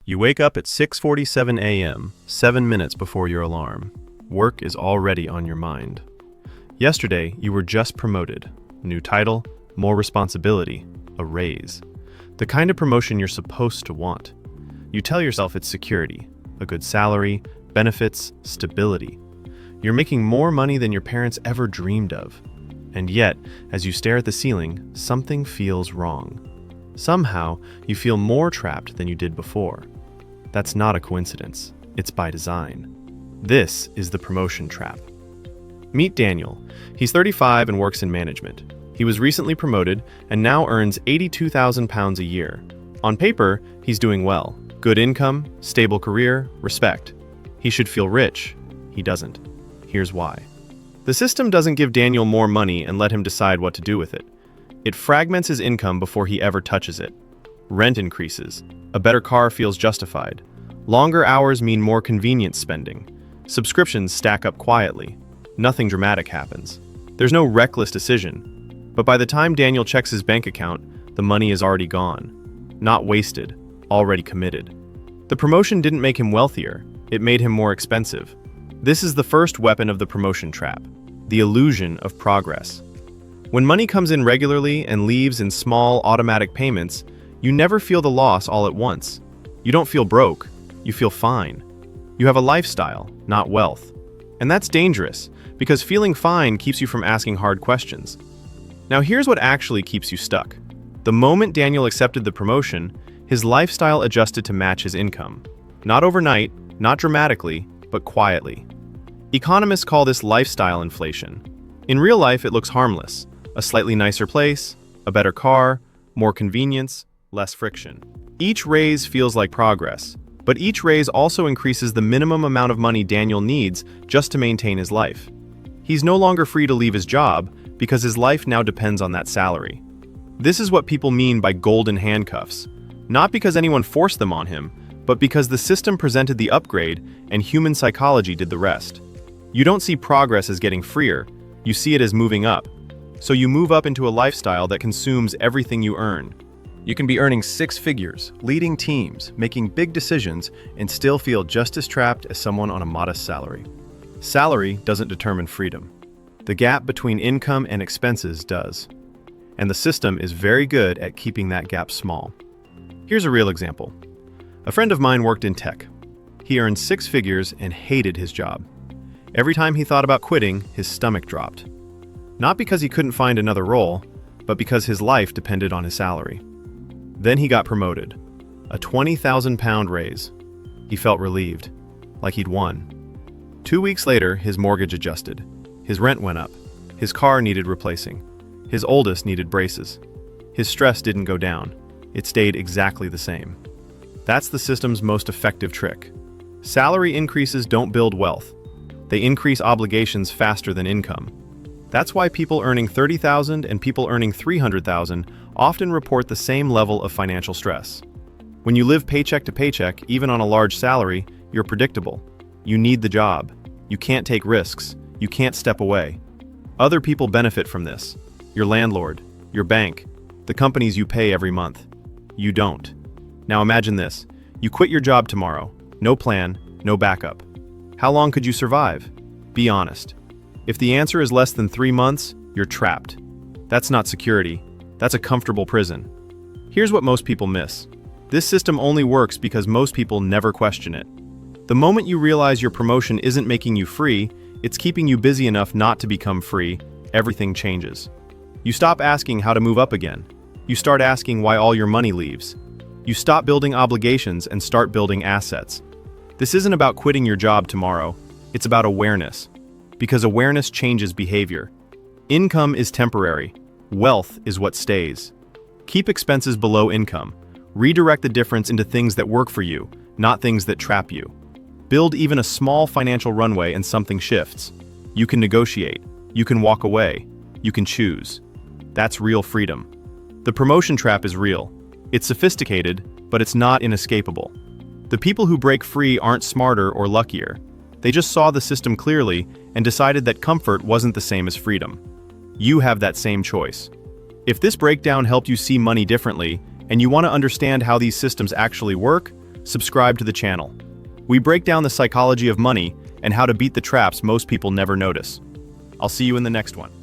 You wake up at 6:47 a.m., 7 minutes before your alarm. Work is already on your mind. Yesterday, you were just promoted. New title, more responsibility, a raise. The kind of promotion you're supposed to want. You tell yourself it's security, a good salary, benefits, stability. You're making more money than your parents ever dreamed of. And yet, as you stare at the ceiling, something feels wrong. Somehow, you feel more trapped than you did before. That's not a coincidence. It's by design. This is the promotion trap. Meet Daniel. He's 35 and works in management. He was recently promoted and now earns £82,000 a year. On paper, he's doing well. Good income, stable career, respect. He should feel rich. He doesn't. Here's why. The system doesn't give Daniel more money and let him decide what to do with it. It fragments his income before he ever touches it. Rent increases. A better car feels justified. Longer hours mean more convenience spending. Subscriptions stack up quietly. Nothing dramatic happens. There's no reckless decision. But by the time Daniel checks his bank account, the money is already gone. Not wasted, already committed. The promotion didn't make him wealthier. It made him more expensive. This is the first weapon of the promotion trap, the illusion of progress. When money comes in regularly and leaves in small, automatic payments, you never feel the loss all at once. You don't feel broke, you feel fine. You have a lifestyle, not wealth. And that's dangerous, because feeling fine keeps you from asking hard questions. Now here's what actually keeps you stuck. The moment Daniel accepted the promotion, his lifestyle adjusted to match his income. Not overnight, not dramatically, but quietly. Economists call this lifestyle inflation. In real life, it looks harmless. A slightly nicer place, a better car, more convenience, less friction. Each raise feels like progress, but each raise also increases the minimum amount of money Daniel needs just to maintain his life. He's no longer free to leave his job because his life now depends on that salary. This is what people mean by golden handcuffs, not because anyone forced them on him, but because the system presented the upgrade and human psychology did the rest. You don't see progress as getting freer, you see it as moving up. So you move up into a lifestyle that consumes everything you earn. You can be earning 6 figures, leading teams, making big decisions, and still feel just as trapped as someone on a modest salary. Salary doesn't determine freedom. The gap between income and expenses does. And the system is very good at keeping that gap small. Here's a real example. A friend of mine worked in tech. He earned 6 figures and hated his job. Every time he thought about quitting, his stomach dropped. Not because he couldn't find another role, but because his life depended on his salary. Then he got promoted. A £20,000 raise. He felt relieved, like he'd won. 2 weeks later, his mortgage adjusted. His rent went up. His car needed replacing. His oldest needed braces. His stress didn't go down. It stayed exactly the same. That's the system's most effective trick. Salary increases don't build wealth. They increase obligations faster than income. That's why people earning $30,000 and people earning $300,000 often report the same level of financial stress. When you live paycheck to paycheck, even on a large salary, you're predictable. You need the job. You can't take risks. You can't step away. Other people benefit from this. Your landlord, your bank, the companies you pay every month. You don't. Now imagine this. You quit your job tomorrow. No plan, no backup. How long could you survive? Be honest. If the answer is less than 3 months, you're trapped. That's not security. That's a comfortable prison. Here's what most people miss. This system only works because most people never question it. The moment you realize your promotion isn't making you free, it's keeping you busy enough not to become free, everything changes. You stop asking how to move up again. You start asking why all your money leaves. You stop building obligations and start building assets. This isn't about quitting your job tomorrow. It's about awareness. Because awareness changes behavior. Income is temporary. Wealth is what stays. Keep expenses below income. Redirect the difference into things that work for you, not things that trap you. Build even a small financial runway and something shifts. You can negotiate. You can walk away. You can choose. That's real freedom. The promotion trap is real. It's sophisticated, but it's not inescapable. The people who break free aren't smarter or luckier. They just saw the system clearly and decided that comfort wasn't the same as freedom. You have that same choice. If this breakdown helped you see money differently, and you want to understand how these systems actually work, subscribe to the channel. We break down the psychology of money and how to beat the traps most people never notice. I'll see you in the next one.